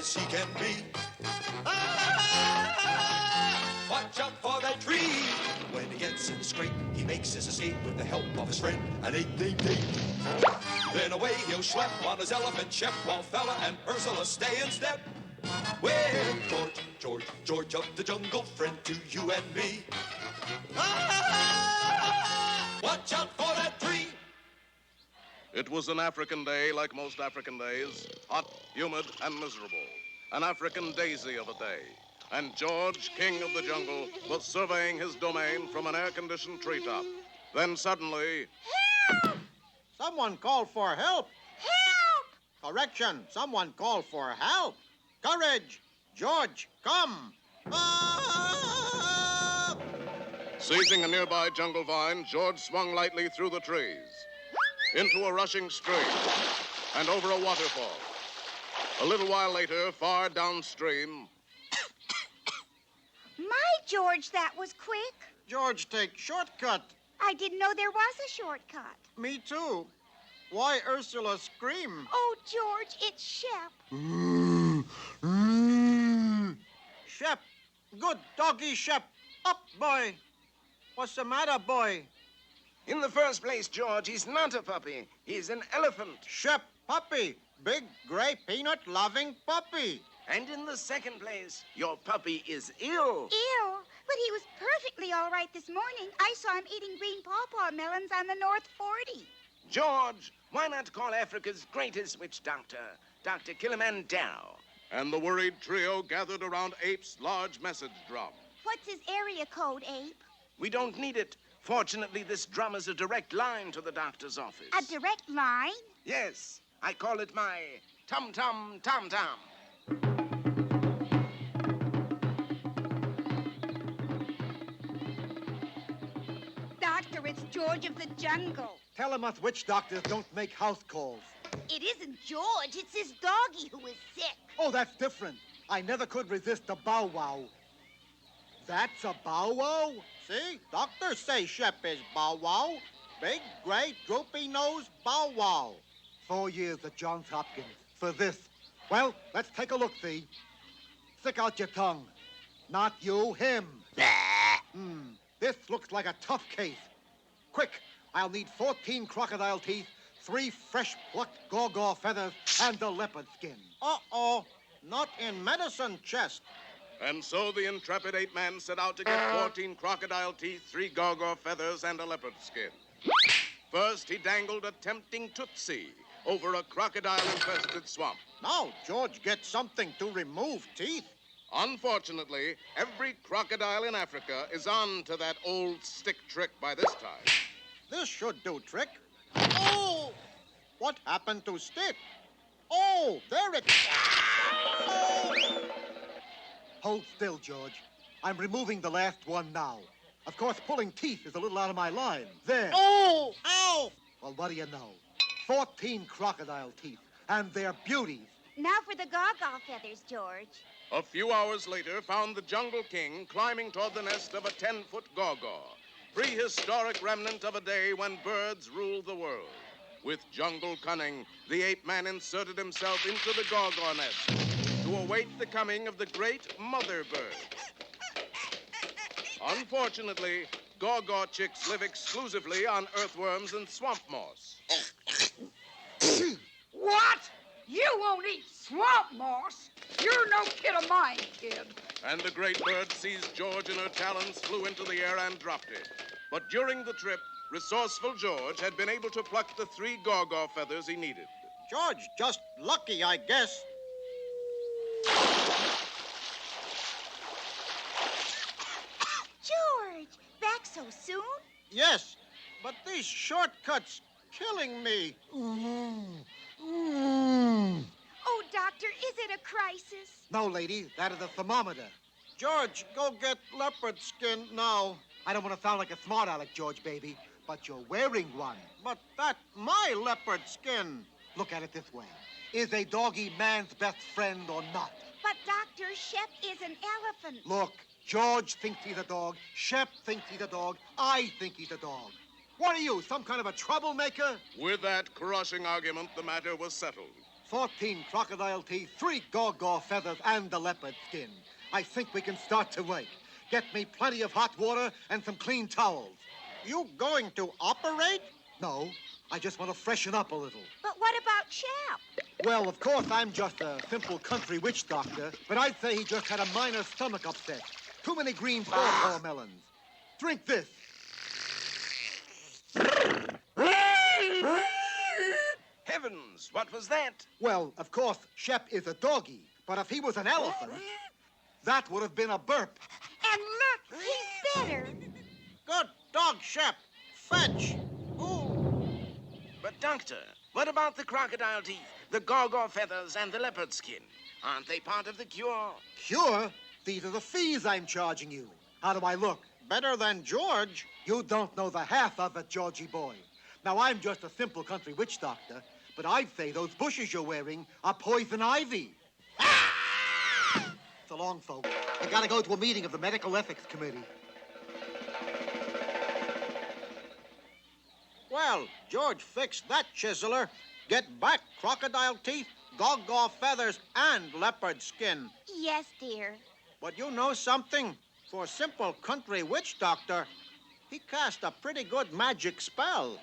as he can be. Watch out for that tree. When he gets in the scrape, he makes his escape with the help of his friend, an 888. Then away he'll schlep on his elephant Shep, while Fella and Ursula stay in step. Well, George of the jungle, friend to you and me. Watch out for that tree. It was an African day like most African days, hot, humid, and miserable. An African daisy of a day. And George, king of the jungle, was surveying his domain from an air-conditioned treetop. Then suddenly... Help! Someone called for help. Help! Correction, someone called for help. Courage! George, come! Ah! Seizing a nearby jungle vine, George swung lightly through the trees, into a rushing stream, and over a waterfall. A little while later, far downstream... My, George, that was quick. George, take shortcut. I didn't know there was a shortcut. Me too. Why Ursula scream? Oh, George, it's Shep. Shep. Good doggy, Shep. Up, boy. What's the matter, boy? In the first place, George, he's not a puppy. He's an elephant. Shep, puppy. Big, gray, peanut-loving puppy. And in the second place, your puppy is ill. Ill? But he was perfectly all right this morning. I saw him eating green pawpaw melons on the North 40. George, why not call Africa's greatest witch doctor, Dr. Kilimanjaro? And the worried trio gathered around Ape's large message drum. What's his area code, Ape? We don't need it. Fortunately, this drum is a direct line to the doctor's office. A direct line? Yes. I call it my tum-tum, tom-tom. Doctor, it's George of the jungle. Tell him us witch doctors don't make house calls. It isn't George. It's his doggy who is sick. Oh, that's different. I never could resist a bow wow. That's a bow wow? See? Doctors say Shep is bow wow. Big, gray, droopy nose bow wow. 4 years at Johns Hopkins for this. Well, let's take a look-see. Stick out your tongue. Not you, him. This looks like a tough case. Quick, I'll need 14 crocodile teeth, 3 fresh-plucked gaw feathers, and a leopard skin. Uh-oh. Not in medicine chest. And so the intrepid ape-man set out to get 14 crocodile teeth, 3 gaw feathers, and a leopard skin. First, he dangled a tempting tootsie over a crocodile-infested swamp. Now George gets something to remove teeth. Unfortunately, every crocodile in Africa is on to that old stick trick by this time. This should do trick. Oh! What happened to stick? Oh, there it... Oh! Hold still, George. I'm removing the last one now. Of course, pulling teeth is a little out of my line. There. Oh! Ow! Well, what do you know? 14 crocodile teeth, and they're beauties. Now for the gaw feathers, George. A few hours later, found the Jungle King climbing toward the nest of a 10-foot gaw, prehistoric remnant of a day when birds ruled the world. With jungle cunning, the ape-man inserted himself into the gaw nest to await the coming of the great mother bird. Unfortunately, gaw chicks live exclusively on earthworms and swamp moss. What? You won't eat swamp moss? You're no kid of mine, kid. And the great bird seized George in her talons, flew into the air, and dropped it. But during the trip, resourceful George had been able to pluck the 3 gaw feathers he needed. George, just lucky, I guess. George, back so soon? Yes, but these shortcuts killing me. Oh, Doctor, is it a crisis? No, lady, that is a thermometer. George, go get leopard skin now. I don't want to sound like a smart aleck, George, baby, but you're wearing one. But that's my leopard skin. Look at it this way. Is a doggy man's best friend or not? But, Doctor, Shep is an elephant. Look, George thinks he's a dog. Shep thinks he's a dog. I think he's a dog. What are you, some kind of a troublemaker? With that crushing argument, the matter was settled. 14 crocodile teeth, 3 gaw feathers, and the leopard skin. I think we can start to work. Get me plenty of hot water and some clean towels. You going to operate? No, I just want to freshen up a little. But what about Shep? Well, of course, I'm just a simple country witch doctor, but I'd say he just had a minor stomach upset. Too many green pawpaw melons. Drink this. Heavens, what was that? Well, of course, Shep is a doggy, but if he was an elephant, that would have been a burp. And look, he's better. Good dog, Shep. Fetch. Ooh. But, Doctor, what about the crocodile teeth, the gaw feathers, and the leopard skin? Aren't they part of the cure? Cure? These are the fees I'm charging you. How do I look? Better than George. You don't know the half of it, Georgie boy. Now, I'm just a simple country witch doctor, but I'd say those bushes you're wearing are poison ivy. So long, folks. I gotta go to a meeting of the Medical Ethics Committee. Well, George fixed that chiseler. Get back crocodile teeth, gaw feathers, and leopard skin. Yes, dear. But you know something? For a simple country witch doctor, he cast a pretty good magic spell.